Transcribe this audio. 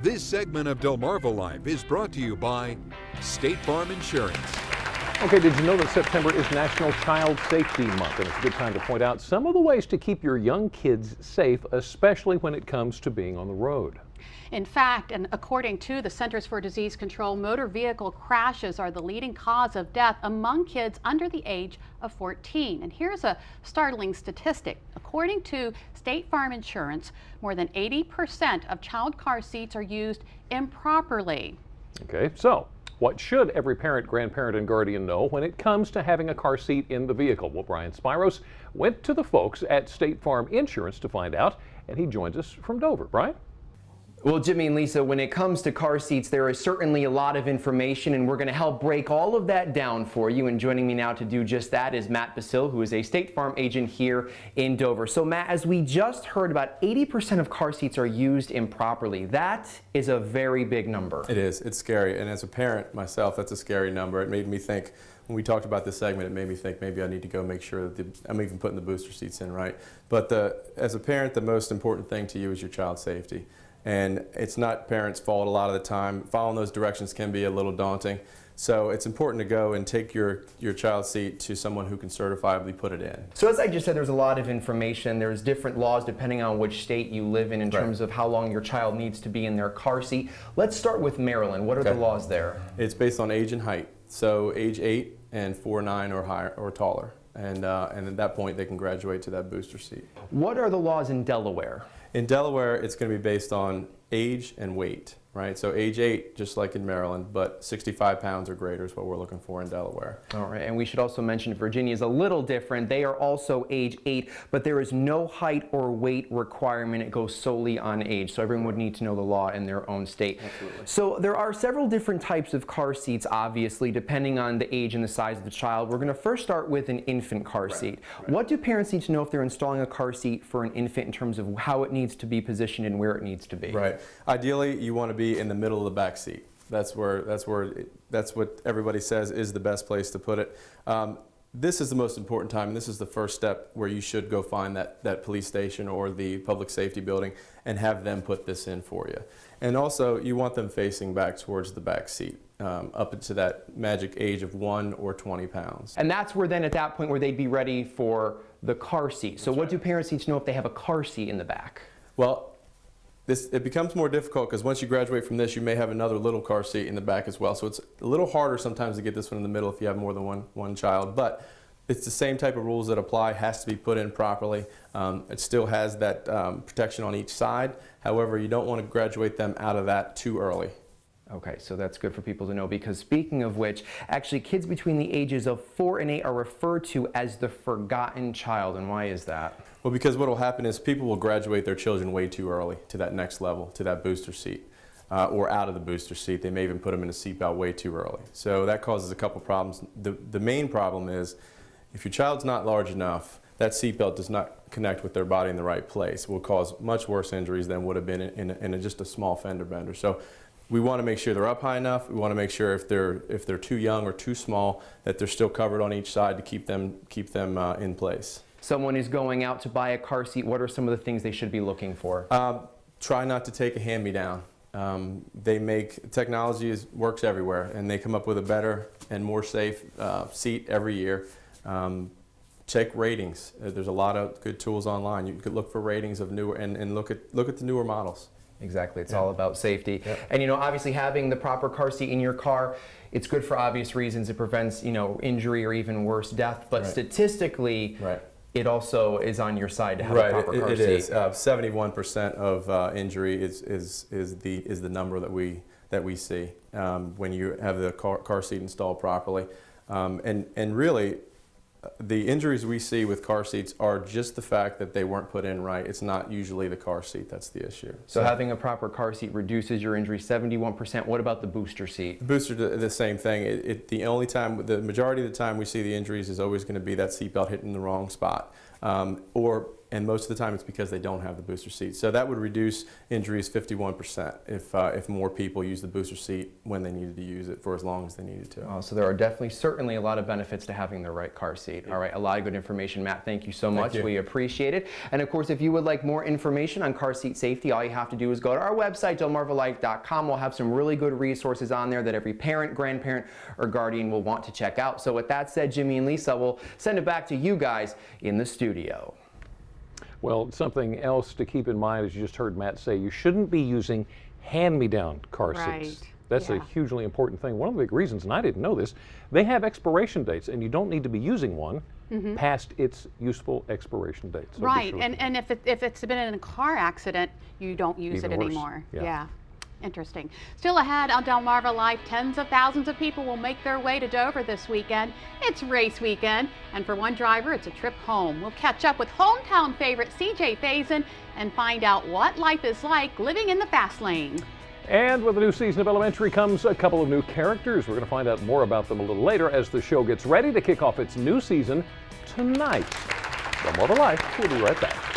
This segment of Delmarva Life is brought to you by State Farm Insurance. Okay, did you know that September is National Child Safety Month? And it's a good time to point out some of the ways to keep your young kids safe, especially when it comes to being on the road. In fact, and according to the Centers for Disease Control, motor vehicle crashes are the leading cause of death among kids under the age of 14. And here's a startling statistic. According to State Farm Insurance, more than 80% of child car seats are used improperly. Okay, so what should every parent, grandparent, and guardian know when it comes to having a car seat in the vehicle? Well, Brian Spiros went to the folks at State Farm Insurance to find out, and he joins us from Dover. Brian? Well, Jimmy and Lisa, when it comes to car seats, there is certainly a lot of information, and we're going to help break all of that down for you. And joining me now to do just that is Matt Basil, who is a State Farm agent here in Dover. So, Matt, as we just heard, about 80% of car seats are used improperly. That is a very big number. It is. It's scary. And as a parent myself, that's a scary number. It made me think, when we talked about this segment, it made me think maybe I need to go make sure that I'm even putting the booster seats in right. But as a parent, the most important thing to you is your child's safety. And it's not parents' fault a lot of the time. Following those directions can be a little daunting. So it's important to go and take your child's seat to someone who can certifiably put it in. So as I just said, there's a lot of information. There's different laws depending on which state you live in terms of how long your child needs to be in their car seat. Let's start with Maryland. What are the laws there? It's based on age and height. So age 8 and 4'9" or higher or taller. And at that point, they can graduate to that booster seat. What are the laws in Delaware? In Delaware, it's going to be based on age and weight, right? So age 8, just like in Maryland, but 65 pounds or greater is what we're looking for in Delaware. All right, and we should also mention Virginia is a little different. They are also age 8, but there is no height or weight requirement. It goes solely on age, so everyone would need to know the law in their own state. Absolutely. So there are several different types of car seats, obviously, depending on the age and the size of the child. We're going to first start with an infant car seat. Right. What do parents need to know if they're installing a car seat for an infant in terms of how it needs to be positioned and where it needs to be? Right. Ideally, you want to be in the middle of the back seat. That's what everybody says is the best place to put it. This is the most important time, and this is the first step where you should go find that police station or the public safety building and have them put this in for you. And also, you want them facing back towards the back seat, up to that magic age of 1 or 20 pounds. And that's where then at that point where they'd be ready for the car seat. So what do parents need to know if they have a car seat in the back? Well, it becomes more difficult because once you graduate from this, you may have another little car seat in the back as well. So it's a little harder sometimes to get this one in the middle if you have more than one child. But it's the same type of rules that apply. Has to be put in properly. It still has that protection on each side. However, you don't want to graduate them out of that too early. Okay, so that's good for people to know, because speaking of which, actually kids between the ages of 4 and 8 are referred to as the forgotten child. And why is that? Well, because what will happen is people will graduate their children way too early to that next level, to that booster seat, or out of the booster seat. They may even put them in a seatbelt way too early. So that causes a couple problems. The main problem is if your child's not large enough, that seatbelt does not connect with their body in the right place. It will cause much worse injuries than would have been in just a small fender bender. So we want to make sure they're up high enough. We want to make sure if they're too young or too small that they're still covered on each side to keep them in place. Someone is going out to buy a car seat. What are some of the things they should be looking for? Try not to take a hand-me-down. Technology works everywhere, and they come up with a better and more safe seat every year. Check ratings. There's a lot of good tools online. You could look for ratings of newer and look at the newer models. Exactly, it's all about safety. And you know, obviously having the proper car seat in your car, it's good for obvious reasons. It prevents, injury or even worse, death. But statistically, it also is on your side to have a proper car seat. It is. 71% of injury is the number that we see when you have the car seat installed properly. And really, the injuries we see with car seats are just the fact that they weren't put in right. It's not usually the car seat that's the issue. So having a proper car seat reduces your injury 71%. What about the booster seat? The booster, the same thing. The majority of the time we see the injuries is always going to be that seatbelt hitting the wrong spot, or and most of the time it's because they don't have the booster seat. So that would reduce injuries 51% if more people use the booster seat when they needed to use it for as long as they needed to. So there are definitely, certainly a lot of benefits to having the right car seat. All right, a lot of good information, Matt. Thank you so much. you. We appreciate it. And of course, if you would like more information on car seat safety, all you have to do is go to our website, delmarvalife.com. We'll have some really good resources on there that every parent, grandparent, or guardian will want to check out. So with that said, Jimmy and Lisa, we'll send it back to you guys in the studio. Well, something else to keep in mind, as you just heard Matt say, you shouldn't be using hand-me-down car seats. That's a hugely important thing. One of the big reasons, and I didn't know this, they have expiration dates, and you don't need to be using one past its useful expiration date. So Right, and if it's been in a car accident, you don't use Even it worse. anymore. Yeah. Interesting. Still ahead on Delmarva Life, tens of thousands of people will make their way to Dover this weekend. It's race weekend, and for one driver, it's a trip home. We'll catch up with hometown favorite CJ Faison and find out what life is like living in the fast lane. And with the new season of Elementary comes a couple of new characters. We're going to find out more about them a little later as the show gets ready to kick off its new season tonight. Delmarva Life, we'll be right back.